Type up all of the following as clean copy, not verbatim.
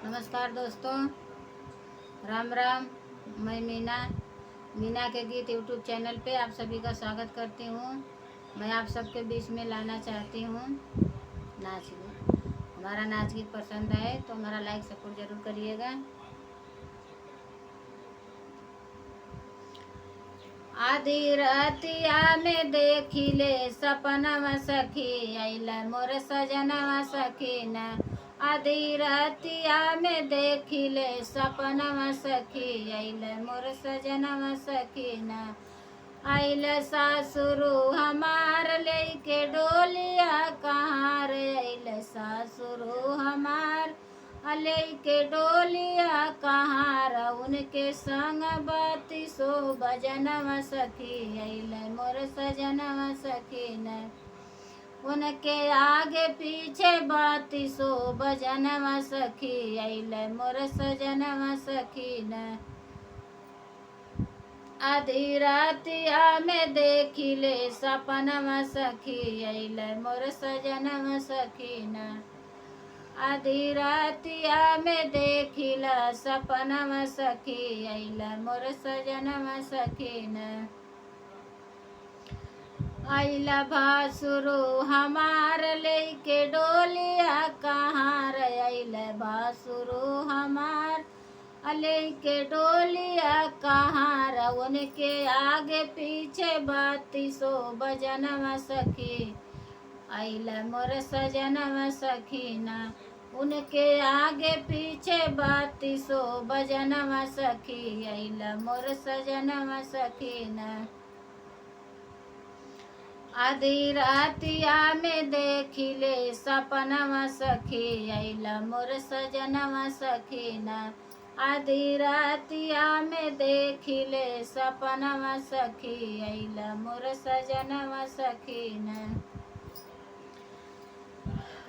नमस्कार दोस्तों, राम राम। मैं मीना के गीत यूट्यूब चैनल पे आप सभी का स्वागत करती हूँ। मैं आप सबके बीच में लाना चाहती हूँ नाच गीत। हमारा नाच गीत पसंद आए तो हमारा लाइक सपोर्ट जरूर करिएगा। आधी रतिया में देखिले सपनवा सखी, अइला मोर सजनवा सखीन। आधी रतिया में देखिले सपनवा सखी, अइला मोर सजनवा सखीन। आइल सासुरु हमार लेके डोलिया कहाँ रे, अइल सासुरु हमार लेके डोलिया कहाँ रे। उनके संग बाती सो बजनवा सखी, अइल मोर सजनवा सखीन। उनके आगे पीछे बाती सो बजनवा सखी, अइल मोर सजनवा सखीन। आधी रातिया में देखिले सपनवा सखी, अइल मोर सजनवा सखीन। आधी रातिया में देखिला सपनवा सखी, अइल मोर सजनवा सखीन। अइल भासुरु हमार लेके डोलिया कहाँ रे, अइल भासुरु हमार लेके डोलिया कहाँ रे। उनके आगे पीछे बाती सो बजनवा सखी, अइल मोर सजनवा सखीन। उनके आगे पीछे बाती सो बजनवा सखी, अइल मोर सजनवा सखीन। आधी रातिया में देखिले सपनवा सखी, अइल मोर सजनवा सखीन। आधी रातिया में देखिले सपनवा सखी, अइल मोर सजनवा सखीन।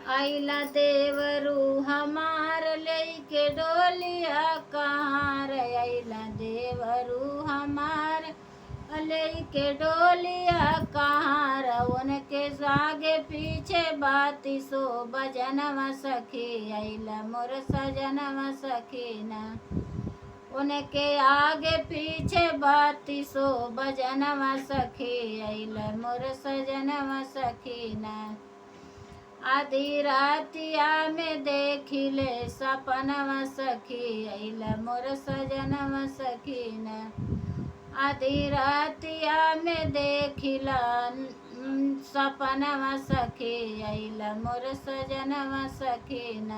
अइल देवरू हमार लेके डोलिया कहाँ रे, अइल देवरू हमार लेके डोलिया कहाँ रे। उनके आगे पीछे बाती सो बजनवा सखी, अइल मोर सजनवा सखीन। उनके आगे पीछे बाती सो बजनवा सखी, अइल मोर सजनवा सखीन। आधी रातिया में देखिले सपनवा सखी, अइल मोर सजनवा सखीन। आधी रातिया में देखिला सपनवा सखी, अइल मोर सजनवा सखीन।